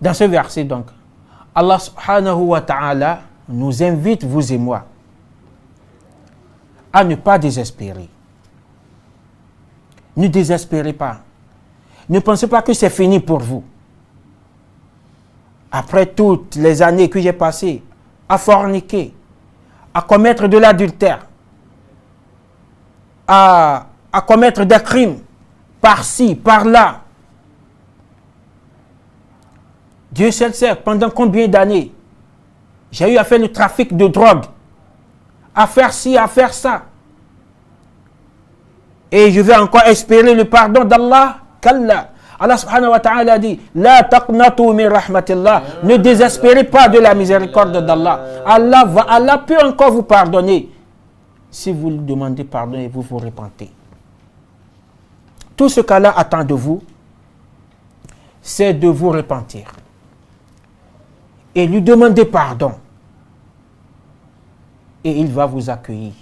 dans ce verset donc, Allah subhanahu wa ta'ala nous invite, vous et moi, à ne pas désespérer. Ne désespérez pas. Ne pensez pas que c'est fini pour vous. Après toutes les années que j'ai passées à forniquer, à commettre de l'adultère, à commettre des crimes par-ci, par-là, Dieu seul sait pendant combien d'années j'ai eu à faire le trafic de drogue, à faire ci, à faire ça. Et je vais encore espérer le pardon d'Allah. Qu'Allah. Allah subhanahu wa ta'ala dit, La taqnatu min rahmatillah. Ne désespérez pas de la miséricorde d'Allah. Allah peut encore vous pardonner. Si vous lui demandez pardon et vous vous repentez. Tout ce qu'Allah attend de vous, c'est de vous repentir. Et lui demander pardon. Et il va vous accueillir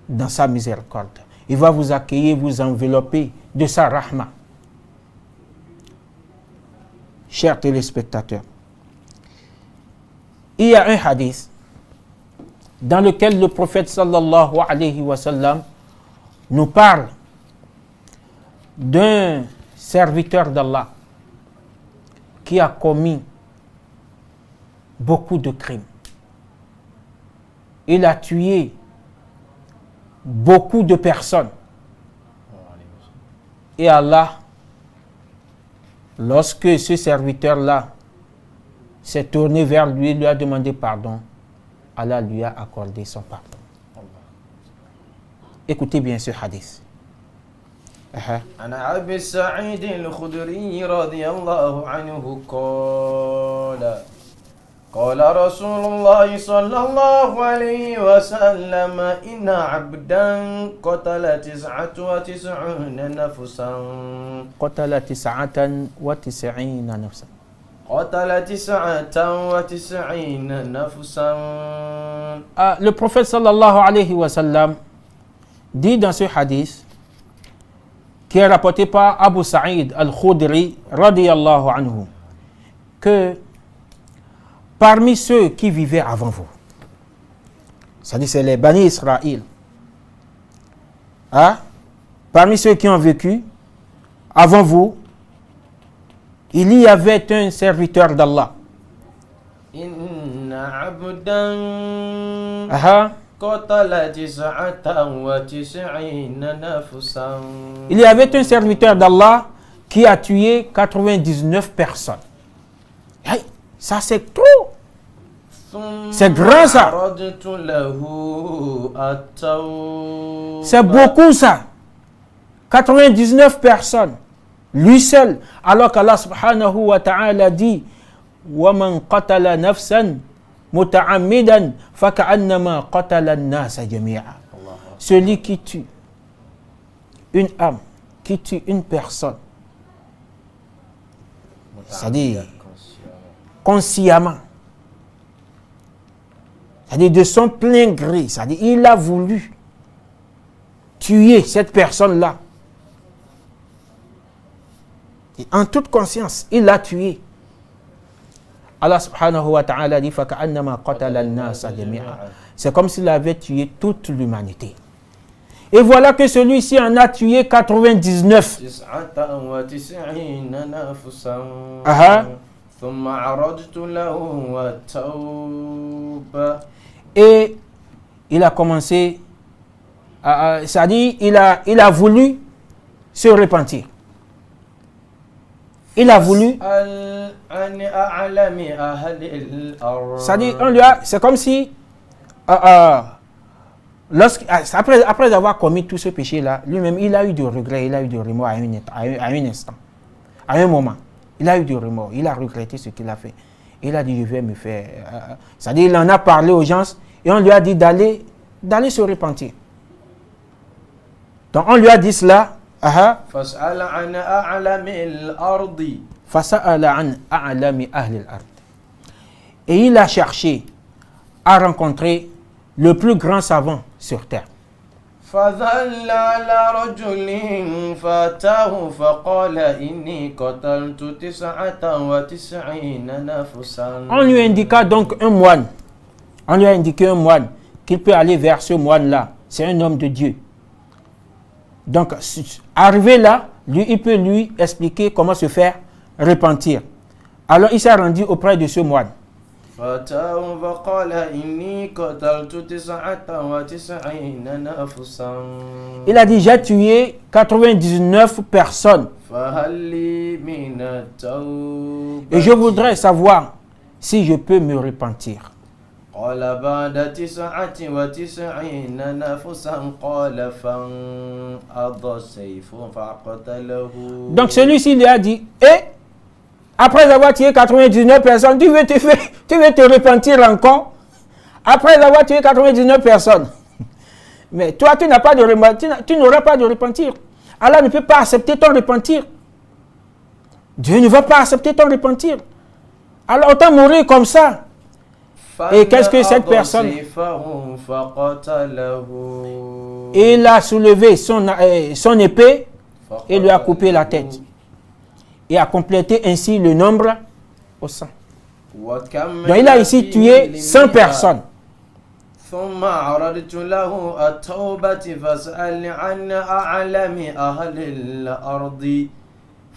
dans sa miséricorde. Il va vous accueillir, vous envelopper de sa rahma. Chers téléspectateurs, il y a un hadith dans lequel le prophète sallallahu alayhi wa sallam nous parle d'un serviteur d'Allah qui a commis beaucoup de crimes. Il a tué beaucoup de personnes. Et Allah, lorsque ce serviteur-là s'est tourné vers lui, lui a demandé pardon, Allah lui a accordé son pardon. Écoutez bien ce hadith. عن أبي سعيد الخدري رضي الله عنه قال قال رسول الله صلى الله عليه وسلم إن عبدا قتل 99 نفسا قتل 99 نفسا. قتل 99 نفسا. Le prophète sallallahu alayhi wa sallam dit dans ce hadith qui est rapporté par Abu Sa'id al-Khudri radiyallahu anhu que parmi ceux qui vivaient avant vous, c'est-à-dire c'est les Bani Israël, parmi ceux qui ont vécu avant vous, il y avait un serviteur d'Allah. Inna abdan qatala 99 nafsan. Il y avait un serviteur d'Allah qui a tué 99 personnes. Hey, ça c'est trop. C'est grand ça. C'est beaucoup ça. 99 personnes. Lui seul. Alors qu'Allah subhanahu wa ta'ala dit وَمَنْ قَتَلَ نَفْسًا مُتَعَمِّدًا فَكَأَنَّمَا قَتَلَ النَّاسَ جَمِيعًا. Celui qui tue une âme, qui tue une personne, c'est-à-dire consciemment, c'est-à-dire de son plein gré, c'est-à-dire il a voulu tuer cette personne-là. Et en toute conscience, il l'a tué. Allah subhanahu wa ta'ala dit فَكَأَنَّمَا قَتَلَ النَّاسَ جَمِيعًا. C'est comme s'il avait tué toute l'humanité. Et voilà que celui-ci en a tué 99. Et il a commencé, c'est-à-dire il a voulu se repentir. Il a voulu, c'est-à-dire c'est comme si après avoir commis tout ce péché-là, lui-même, il a eu du regret, il a eu du remords à un instant, à un moment. Il a eu du remords, il a regretté ce qu'il a fait. Il a dit, je vais me faire... c'est-à-dire, il en a parlé aux gens et on lui a dit d'aller se repentir. Donc, on lui a dit cela. فَاسْأَلْ عَنْ أَعْلَمِ الْأَرْضِ. فَسَأَلَ عَنْ أَعْلَمِ أَهْلِ الْأَرْضِ. Et il a cherché à rencontrer le plus grand savant sur terre. فَذَلَّ عَلَى رَجُلٍ فَأَتَاهُ فَقَالَ إِنِّي قَتَلْتُ 99 نَفْسًا. On lui indiqua donc un moine. On lui a indiqué un moine qu'il peut aller vers ce moine-là. C'est un homme de Dieu. Donc, arrivé là, il peut lui expliquer comment se faire repentir. Alors, il s'est rendu auprès de ce moine. Il a dit, j'ai tué 99 personnes. Et je voudrais savoir si je peux me repentir. Donc celui-ci lui a dit, après avoir tué 99 personnes, tu veux te repentir encore? Après avoir tué 99 personnes. Mais toi, tu n'auras pas de repentir. Allah ne peut pas accepter ton repentir. Dieu ne va pas accepter ton repentir. Alors autant mourir comme ça. Et qu'est-ce que cette personne? Il a soulevé son épée et lui a coupé la tête. Et a complété ainsi le nombre au 100. Donc il a ici tué 100 personnes.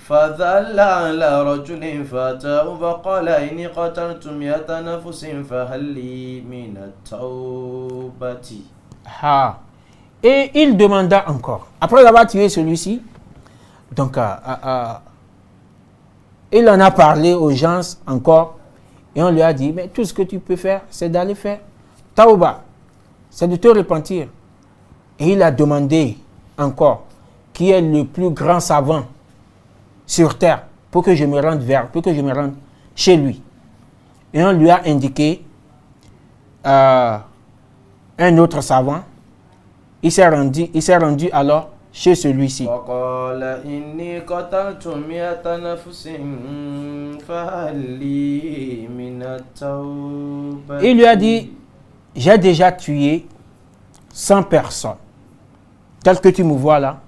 فذل على رجل فاتاه فقال إني قتلت 100 نفس فهل لي من التوبة. Et il demanda encore, après avoir tué celui-ci, donc il en a parlé aux gens encore, et on lui a dit, mais tout ce que tu peux faire, c'est d'aller faire tauba, c'est de te repentir. Et il a demandé encore, qui est le plus grand savant sur terre, pour que je me rende chez lui. et on lui a indiqué un autre savant. Il s'est rendu alors chez celui-ci. وقال إني قتلت 100 نفس فهل لي من التوبة. Il lui a dit, j'ai déjà tué 100 personnes. Tel que tu me vois là,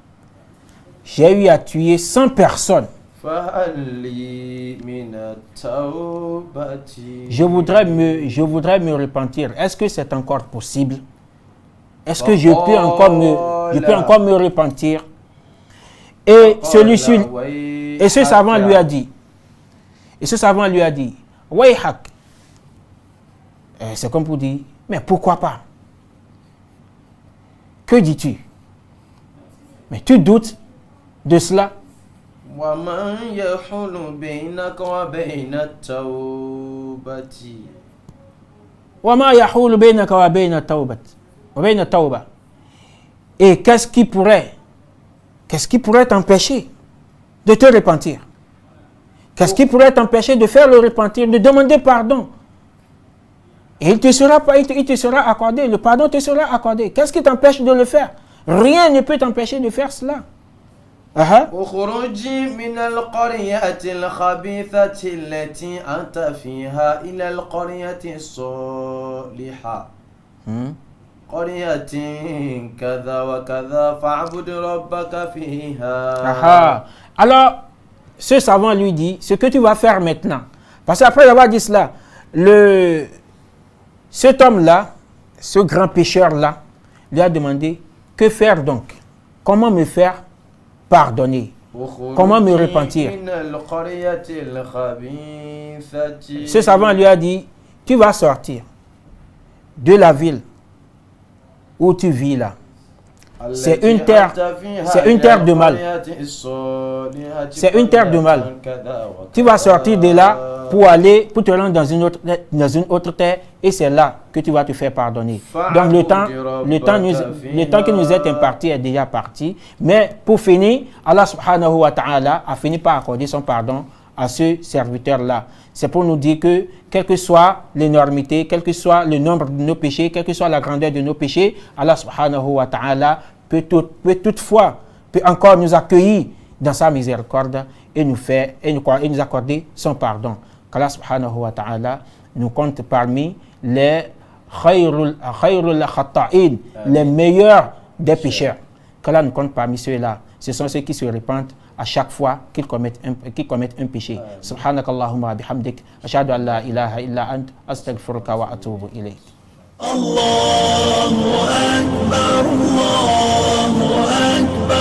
j'ai eu à tuer 100 personnes. فهل لي من التوبة. Je voudrais me repentir. Est-ce que c'est encore possible? Est-ce que je peux encore me repentir? Et ce savant lui a dit, Wayhak. C'est comme pour dire, mais pourquoi pas? Que dis-tu? Mais tu doutes de cela? ومن يحول بينك وبين التوبة. وما يحول بينك وبين التوبة. Et qu'est-ce qui pourrait t'empêcher de te repentir? Qu'est-ce qui pourrait t'empêcher de faire le repentir, de demander pardon? Et il te sera accordé, le pardon te sera accordé. Qu'est-ce qui t'empêche de le faire? Rien ne peut t'empêcher de faire cela. اخرج من القرية الخبيثة التي أنت فيها إلى القرية الصالحة. قرية كذا وكذا فاعبد ربك فيها. Alors, ce savant lui dit, ce que tu vas faire maintenant, parce qu'après avoir dit cela, cet homme-là, ce grand pécheur-là, lui a demandé, que faire donc? Comment me faire pardonner? Comment me repentir? Ce savant lui a dit, tu vas sortir de la ville où tu vis là. C'est une terre de mal. C'est une terre de mal. Tu vas sortir de là pour te rendre dans une autre terre, et c'est là que tu vas te faire pardonner. Donc le temps qui nous est imparti est déjà parti. Mais pour finir, Allah subhanahu wa ta'ala a fini par accorder son pardon à ce serviteur-là. C'est pour nous dire que, quelle que soit l'énormité, quel que soit le nombre de nos péchés, quelle que soit la grandeur de nos péchés, Allah subhanahu wa ta'ala peut encore nous accueillir dans sa miséricorde et nous accorder son pardon. Qu'Allah subhanahu wa ta'ala nous compte parmi les khayrul khata'in, les meilleurs des pécheurs. Qu'Allah nous compte parmi ceux-là. Ce sont ceux qui se repentent à chaque fois qu'ils commettent un péché. Subhanakallahumma bihamdik, ashhadu an la ilaha illa ant, astaghfiruka wa atubu ilayk. Allahu Akbar, Allahu Akbar.